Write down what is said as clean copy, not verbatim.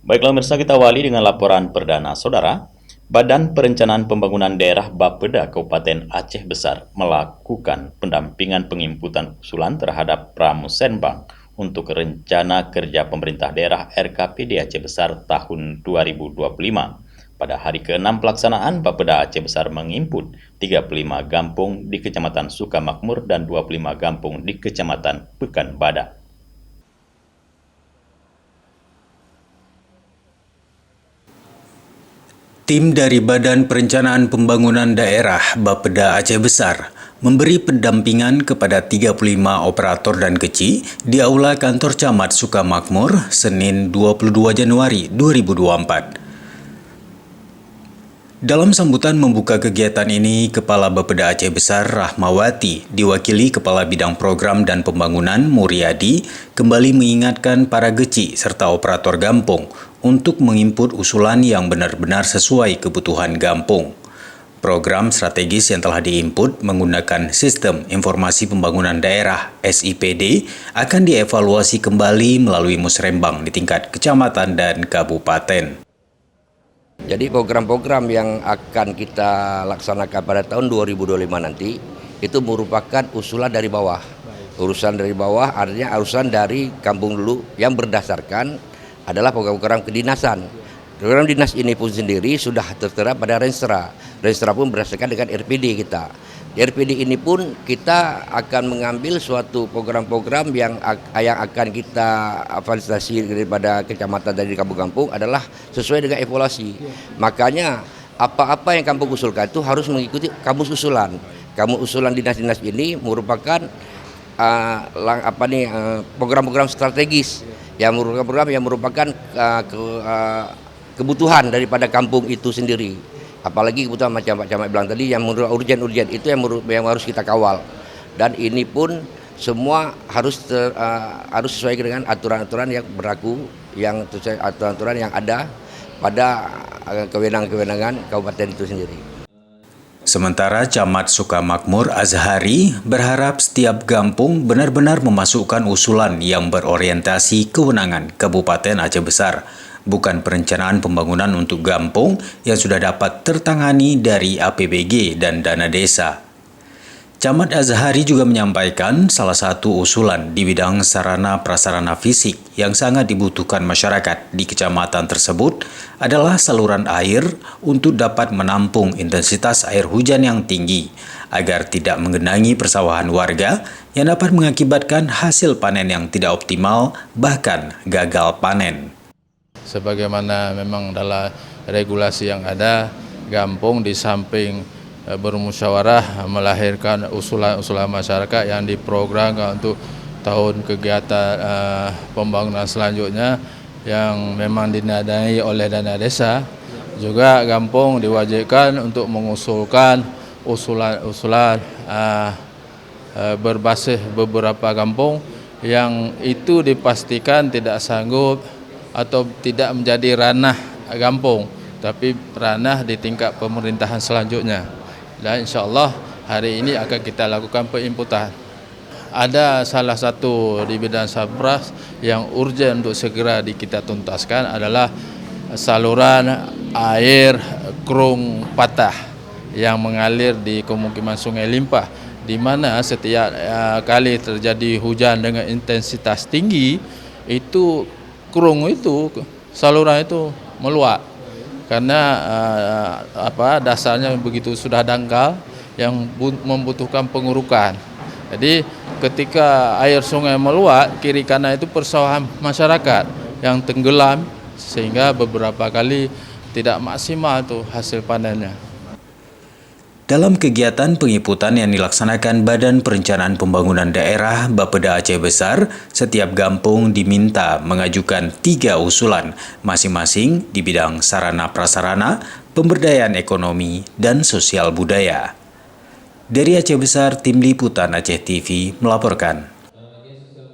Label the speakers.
Speaker 1: Baiklah pemirsa, kita awali dengan laporan perdana. Saudara, Badan Perencanaan Pembangunan Daerah Bapeda Kabupaten Aceh Besar melakukan pendampingan penginputan usulan terhadap Pramusenbang untuk Rencana Kerja Pemerintah Daerah RKPD Aceh Besar tahun 2025. Pada hari ke-6 pelaksanaan, Bapeda Aceh Besar menginput 35 gampung di Kecamatan Sukamakmur dan 25 gampung di Kecamatan Pekanbadak.
Speaker 2: Tim dari Badan Perencanaan Pembangunan Daerah Bapeda Aceh Besar memberi pendampingan kepada 35 operator dan keci di Aula Kantor Camat Sukamakmur, Senin 22 Januari 2024. Dalam sambutan membuka kegiatan ini, Kepala Bapeda Aceh Besar Rahmawati diwakili Kepala Bidang Program dan Pembangunan Muryadi kembali mengingatkan para geci serta operator gampung untuk menginput usulan yang benar-benar sesuai kebutuhan gampung. Program strategis yang telah diinput menggunakan Sistem Informasi Pembangunan Daerah SIPD akan dievaluasi kembali melalui musrembang di tingkat kecamatan dan kabupaten.
Speaker 3: Jadi program-program yang akan kita laksanakan pada tahun 2025 nanti itu merupakan usulan dari bawah. Urusan dari bawah artinya urusan dari kampung dulu yang berdasarkan adalah program-program kedinasan. Program dinas ini pun sendiri sudah tertera pada Renstra. Renstra pun berdasarkan dengan RPD kita. Di RPD ini pun kita akan mengambil suatu program-program yang akan kita fasilitasi daripada kecamatan dari kampung-kampung adalah sesuai dengan evaluasi. Makanya apa-apa yang kampung usulkan itu harus mengikuti kamus usulan. Kamus usulan dinas-dinas ini merupakan program-program strategis yang merupakan kebutuhan daripada kampung itu sendiri. Apalagi kebutuhan macam Pak Camat bilang tadi yang urgent itu yang harus kita kawal. Dan ini pun semua harus sesuai dengan aturan-aturan yang berlaku, yang sesuai aturan-aturan yang ada pada kewenangan kabupaten itu sendiri.
Speaker 2: Sementara Camat Sukamakmur Azhari berharap setiap gampung benar-benar memasukkan usulan yang berorientasi kewenangan Kabupaten Aceh Besar, bukan perencanaan pembangunan untuk gampung yang sudah dapat tertangani dari APBG dan dana desa. Camat Azhari juga menyampaikan salah satu usulan di bidang sarana prasarana fisik yang sangat dibutuhkan masyarakat di kecamatan tersebut adalah saluran air untuk dapat menampung intensitas air hujan yang tinggi agar tidak menggenangi persawahan warga yang dapat mengakibatkan hasil panen yang tidak optimal bahkan gagal panen.
Speaker 4: Sebagaimana memang dalam regulasi yang ada, gampung di samping bermusyawarah melahirkan usulan-usulan masyarakat yang diprogramkan untuk tahun kegiatan pembangunan selanjutnya yang memang dinadai oleh dana desa. Juga gampung diwajibkan untuk mengusulkan usulan-usulan berbasis beberapa kampung yang itu dipastikan tidak sanggup atau tidak menjadi ranah gampung, tapi ranah di tingkat pemerintahan selanjutnya. Dan insya Allah hari ini akan kita lakukan penginputan. Ada salah satu di bidang sabras yang urgent untuk segera kita tuntaskan adalah saluran air Krung Patah yang mengalir di pemukiman Sungai Limpah, di mana setiap kali terjadi hujan dengan intensitas tinggi, itu krung itu, saluran itu meluap. Karena dasarnya begitu sudah dangkal yang membutuhkan pengurukan. Jadi ketika air sungai meluap, kiri kanan itu persawahan masyarakat yang tenggelam sehingga beberapa kali tidak maksimal tuh hasil panennya.
Speaker 2: Dalam kegiatan penginputan yang dilaksanakan Badan Perencanaan Pembangunan Daerah Bapeda Aceh Besar, setiap gampung diminta mengajukan 3 usulan, masing-masing di bidang sarana prasarana, pemberdayaan ekonomi, dan sosial budaya. Dari Aceh Besar, Tim Liputan Aceh TV melaporkan.